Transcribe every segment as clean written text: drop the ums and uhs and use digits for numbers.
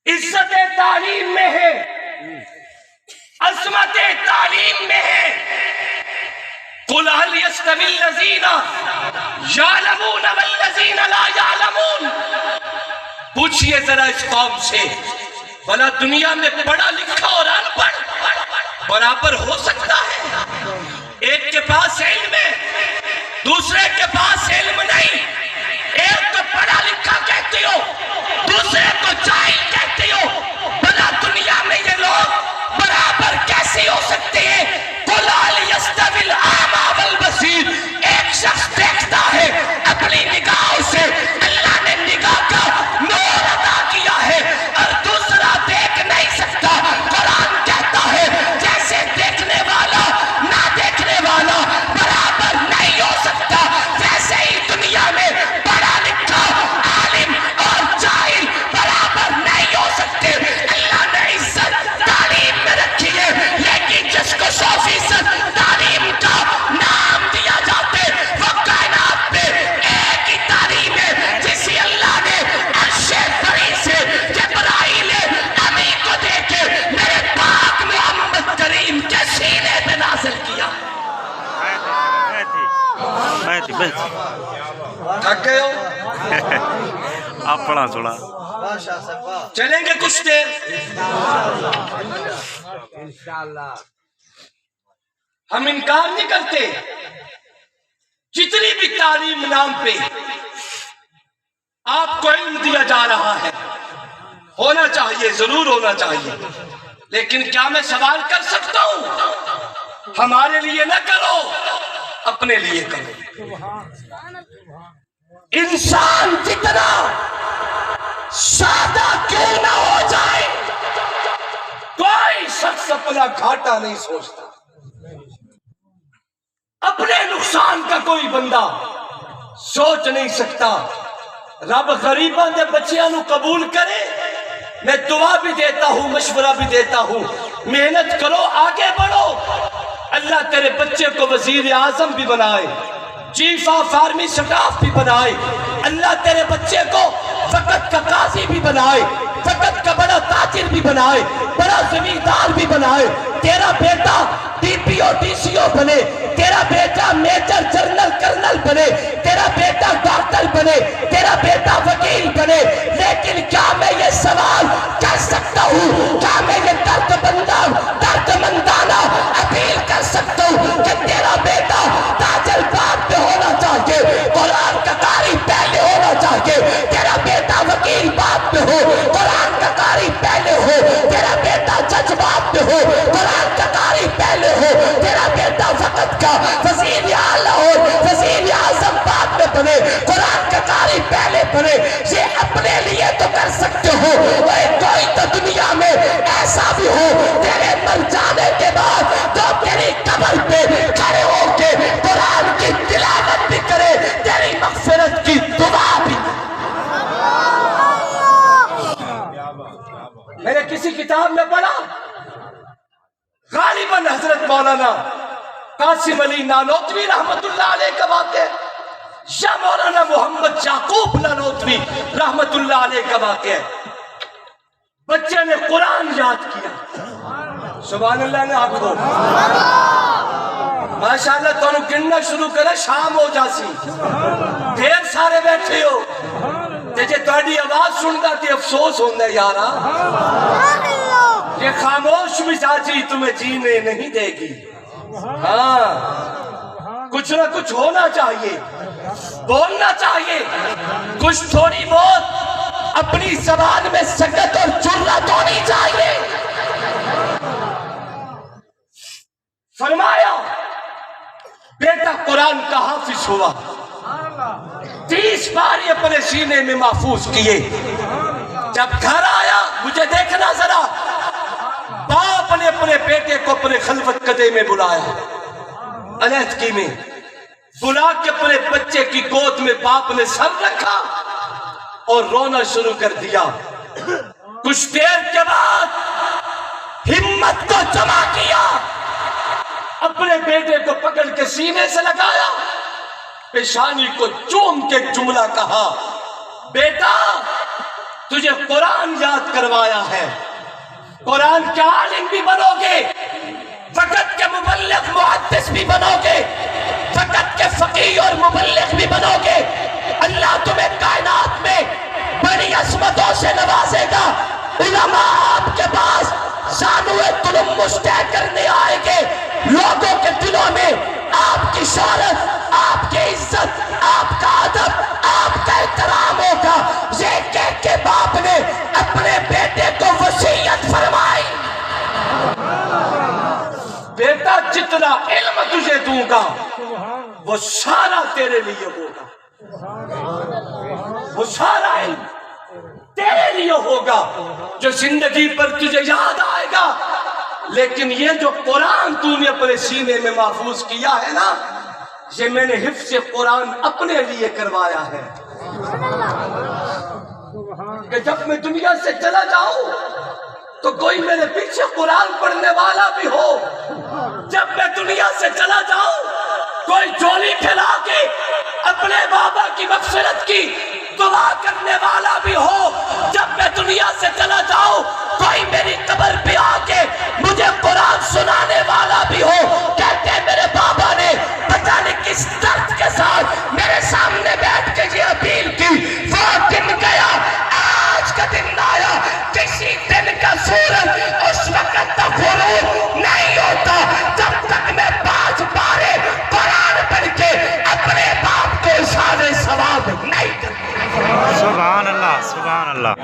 عزت تعلیم میں ہے، عظمت تعلیم میں ہے۔ قل هل يستوي الذين يعلمون والذين لا يعلمون۔ پوچھئے ذرا اس قوم سے، بھلا دنیا میں پڑھا لکھا اور ان پڑھ برابر ہو سکتا ہے؟ ایک کے پاس علم ہے، دوسرے کے پاس علم نہیں۔ ایک کو پڑھا لکھا کہتی ہو، دوسرے کو جاہل کہتی ہو، بھلا دنیا میں یہ لوگ برابر کیسے ہو سکتے ہیں؟ قل هل يستوي الأعمى والبصير۔ ایک شخص دیکھتا ہے اپنی نگاہوں سے، اللہ نے نگاہ کا نور عطا کیا ہے، اور دوسرا دیکھ نہیں سکتا۔ قرآن کہتا ہے جیسے دیکھنے والا نہ دیکھنے والا برابر نہیں ہو سکتا، ویسے ہی دنیا میں پڑھا لکھا عالم اور جاہل برابر نہیں ہو سکتے۔ اللہ نے عزت تعلیم میں رکھی ہے، لیکن جس کو 100% تعلیم کا نام دیا جاتے، وہ کائنات میں ایک ہی تعلیم ہے جسے اللہ نے عرش بری سے جبرائیل امی کو دے کے میرے پاک محمد کریم کے سینے پہ نازل کیا۔ تھک گئے ہو؟ آپ پڑھا تھوڑا، چلیں گے کچھ دیر؟ ہم انکار نہیں کرتے، جتنی بھی تعلیم نام پہ آپ کو علم دیا جا رہا ہے، ہونا چاہیے، ضرور ہونا چاہیے، لیکن کیا میں سوال کر سکتا ہوں؟ ہمارے لیے نہ کرو، اپنے لیے کرو۔ انسان جتنا سادہ کیوں نہ ہو جائے، کوئی شخص اپنا گھاٹا نہیں سوچتا، اپنے نقصان کا کوئی بندہ سوچ نہیں سکتا۔ رب غریباں دے بچیاں نو قبول کرے، میں دعا بھی دیتا ہوں، مشورہ بھی دیتا ہوں، محنت کرو، آگے بڑھو، اللہ تیرے بچے کو وزیر اعظم بھی بنائے، چیف آف آرمی سٹاف بھی بنائے، اللہ تیرے بچے کو وقت کا قاضی بھی بنائے، وقت کا بڑا تاجر بھی بنائے، بڑا زمیندار بھی بنائے، تیرا beta D P O D C او بنے، تیرا بیٹا میجر جنرل کرنل بنے، تیرا بیٹا ڈاکٹر بنے، تیرا بیٹا وکیل بنے۔ لیکن کیا میں یہ سوال کر سکتا ہوں، کیا میں یہ درد مندانہ اپیل کر سکتا ہوں کہ تیرا بیٹا تاجر بعد میں ہونا چاہیے، قرآن کا قاری پہلے ہونا چاہیے، تیرا بیٹا وکیل بعد میں ہو، قرآن کا قاری پہلے ہو، تیرا بیٹا جج بعد میں ہو، قرآن کا قاری پہلے ہو، تیرا بیٹا وقت کا وزیر اعلیٰ ہو، وزیر اعظم بعد میں بنے، قرآن کا قاری پہلے بنے۔ یہ اپنے لیے تو کر سکتے ہو، کوئی تو دنیا میں ایسا بھی ہو تیرے مر جانے کے بعد تو تیری قبر پہ کھڑے ہو کے قرآن کی تلاوت بھی کرے، تیری مغفرت کی دعا بھی۔ میں نے کسی کتاب میں پڑھا، غالباً حضرت مولانا قاسم علی نانوتوی رحمت اللہ علیہ کا واقعہ یا مولانا محمد یعقوب نانوتوی رحمت اللہ علیہ کا واقعہ، بچے نے قرآن یاد کیا، سبحان اللہ نے آنکھوں ماشاءاللہ تو گننا شروع کرے، شام ہو جاسی، ڈھیر سارے بیٹھے ہو، جے تہاڈی آواز سندا تے افسوس ہوندا یارا، یہ خاموش مزاجی تمہیں جینے نہیں دے گی۔ ہاں، کچھ نہ کچھ ہونا چاہیے، بولنا چاہیے، کچھ تھوڑی بہت اپنی زبان میں سکت اور جرأت ہونی چاہیے۔ فرمایا بیٹا قرآن کا حافظ ہوا، 30 بار اپنے سینے میں محفوظ کیے، جب گھر آیا مجھے دیکھنا ذرا، باپ نے اپنے بیٹے کو اپنے خلوت قدے میں بلایا، علیحدگی میں بلا کے اپنے بچے کی گود میں باپ نے سر رکھا اور رونا شروع کر دیا۔ کچھ دیر کے بعد ہمت کو جمع کیا، اپنے بیٹے کو پکڑ کے سینے سے لگایا، پیشانی کو چوم کے جملہ کہا، بیٹا تجھے قرآن یاد کروایا ہے، قرآن کے عالم بھی بنو گے، فقط کے مبلغ محدث بھی بنو گے، فقط کے فقیہ اور مبلغ بھی بنو گے۔ اللہ تمہیں کائنات میں بڑی عظمتوں سے نوازے گا۔ علماء آپ کے پاس زانوئے تلمس طے کرنے آئیں گے، لوگوں کے دلوں میں آپ کی شہرت، آپ کی عزت، آپ کا ادب، آپ کا احترام ہوگا۔ یہ کہہ کے باپ نے اپنے بیٹے کو وصیت فرمائی، بیٹا جتنا علم تجھے دوں گا وہ سارا تیرے لیے ہوگا، وہ سارا علم تیرے لیے ہوگا جو زندگی پر تجھے یاد آئے گا۔ لیکن یہ جو قرآن تو نے اپنے سینے میں محفوظ کیا ہے نا، یہ میں نے حفظ قرآن اپنے لیے کروایا ہے کہ جب میں دنیا سے چلا جاؤں تو کوئی میرے پیچھے قرآن پڑھنے والا بھی ہو، جب میں دنیا سے چلا جاؤں کوئی جھولی پھیلا کے اپنے بابا کی مغفرت کی دعا کرنے والا بھی ہو، جب میں دنیا سے چلا جاؤں کوئی میری قبر پہ آ کے مجھے قرآن سنانے والا بھی ہو۔ کہتے ہیں میرے بابا نے پتہ نہیں کس درد کے ساتھ میرے سامنے بیٹھ کے یہ اپیل کی، وہ دن گیا آج کا دن آیا، کسی دن کا سورج اس وقت تک غروب نہیں ہوتا جب تک میں 5 پارے قرآن پڑھ کے اپنے باپ کو اشارے ثواب نہیں کرتا۔ سبحان اللہ، سبحان اللہ،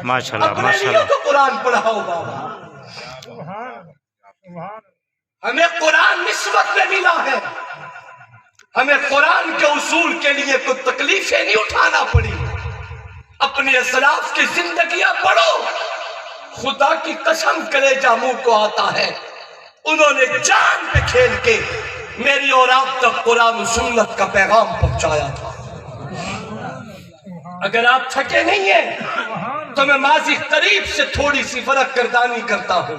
ماشاءاللہ اپنے ماشاءاللہ۔ لیے تو قرآن پڑھاؤ بابا، ہمیں قرآن نسبت میں ملا ہے، ہمیں قرآن کے اصول کے لیے کوئی تکلیفیں نہیں اٹھانا پڑی۔ اپنے اسلاف کی زندگیاں پڑھو، خدا کی قسم کلیجہ منہ کو آتا ہے، انہوں نے جان پہ کھیل کے میری اور آپ تک قرآن و سنت کا پیغام پہنچایا تھا۔ اگر آپ تھکے نہیں ہیں تو میں ماضی قریب سے تھوڑی سی فرق گردانی کرتا ہوں،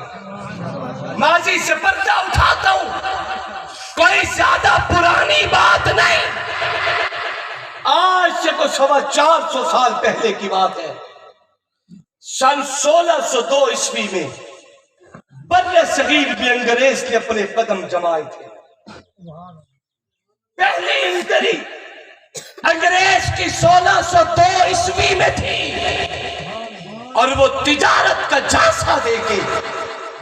ماضی سے پردہ اٹھاتا ہوں، کوئی زیادہ پرانی بات نہیں، آج سے کو 450 سال پہلے کی بات ہے۔ سن 1602 عیسوی میں بر صغیر میں انگریز نے اپنے قدم جمائے تھے۔ پہلی انٹری انگریز کی 1602 عیسوی میں تھی، اور وہ تجارت کا جھانسا دے کے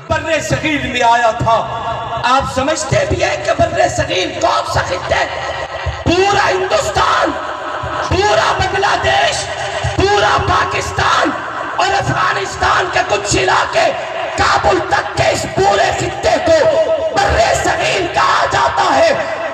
بر صغیر میں آیا تھا۔ آپ سمجھتے بھی ہیں کہ بر صغیر کون سا خطہ ہے؟ پورا ہندوستان، پورا بنگلہ دیش، پورا پاکستان اور افغانستان کے کچھ علاقے، کابل تک کے اس پورے خطے کو بر صغیر کہا جاتا ہے۔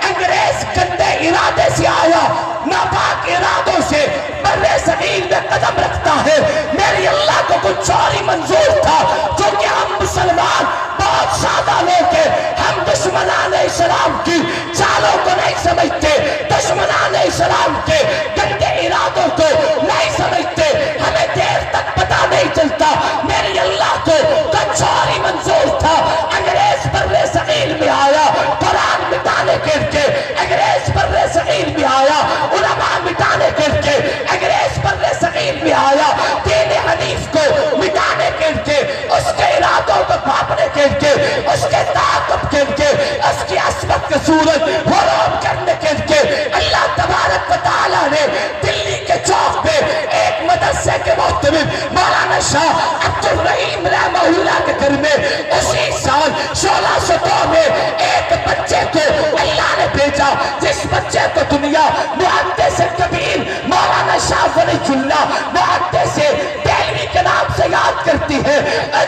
انگریز گندے ارادے سے آیا، ناپاک ارادوں سے بر صغیر میں قدم رکھتا ہے۔ میری اللہ کو کچھ اور ہی منظور تھا، کیونکہ ہم مسلمان بہت سادہ لوگ ہیں، ہم دشمنان اسلام کی چالوں کو نہیں سمجھتے، دشمنان اسلام کے گندے ارادوں کو نہیں سمجھتے، ہمیں دیر تک پتہ نہیں چلتا۔ میری اللہ کو کچھ اور ہی منظور تھا۔ انگریز بر صغیر میں آیا، قرآن مٹانے کے لیے انگریز بر صغیر میں آیا، علماء مٹانے کے لیے انگریز بر صغیر میں آیا، دین حنیف کو مٹانے کے لیے، اس کے ارادوں کو پاپنے کے لیے، اس کے طاقت کے لیے، اس کی عصمت کے سورج غروب کرنے کے لیے اللہ تبارک و تعالیٰ نے دلی کے چوک پہ ایک مدرسے کے محتمم مولانا شاہ عبد الرحیم رحمہ اللہ کے گھر میں اسی سال 1602 میں ایک بچے کو اللہ نے بھیجا، جس بچے کو دنیا محدث کبیر مولانا شاہ ولی اللہ محدث دہلوی کے نام سے یاد کرتی ہے۔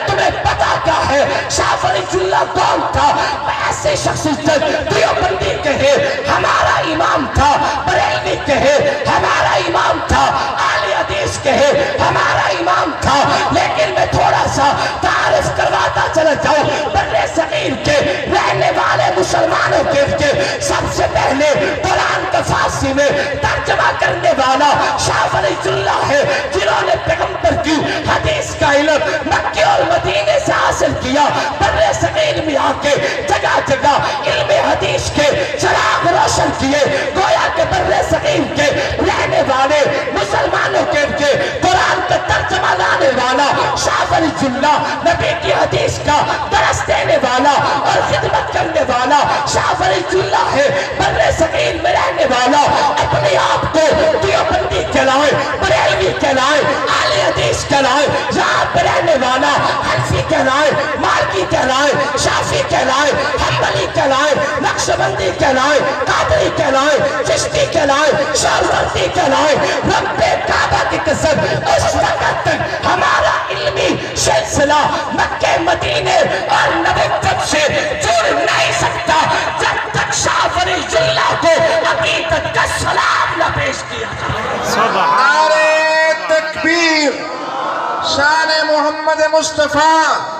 تمہیں پتا کیا ہے شاہ ولی اللہ کون تھا؟ ایسے شخصیت دیوبندی کہے ہمارا امام تھا، بریلوی کہے ہمارا امام تھا، اہل حدیث کہے ہمارا امام تھا، لیکن میں تھوڑا سا تعارف کرواتا چلا جاؤں بر صغیر کے رہنے والے مسلمانوں کے لیے۔ سب سے پہلے قرآن کا فارسی میں ترجمہ کرنے والا شاہ ولی اللہ ہے، جنہوں نے پیغمبر کی حدیث کا علم مکے اور مدینے سے حاصل کیا، بر صغیر میں آ کے جگہ جگہ علم حدیث کے چراغ روشن کیے۔ گویا کہ بر صغیر کے رہنے والے مسلمانوں کے لیے قرآن کا ولی اللہ نبی کی حدیث کا درس دینے والا اور خدمت کرنے والا شاہ ولی اللہ ہے، بر صغیر میں رہنے والا، اپنے آپ کو دیوبندی کہلائے، بریلوی کہلائے، اہل حدیث کہلائے، یہاں پہ رہنے والا حنفی کہلائے، مالکی کہلائے، شافعی کہلائے، حنبلی کہلائے، نقشبندی کہلائے، قادری کہلائے، چشتی کہلائے، شاذلی کہلائے، رب کعبہ کی قسم اس وقت تک ہمارا علمی سلسلہ مکہ مدینے اور نبوت سے جڑ نہیں سکتا جب تک شاہ ولی اللہ کو عقیدت کا سلام نہ پیش کیا جائے۔ سبحان نعرہ تکبیر، شان محمد مصطفیٰ۔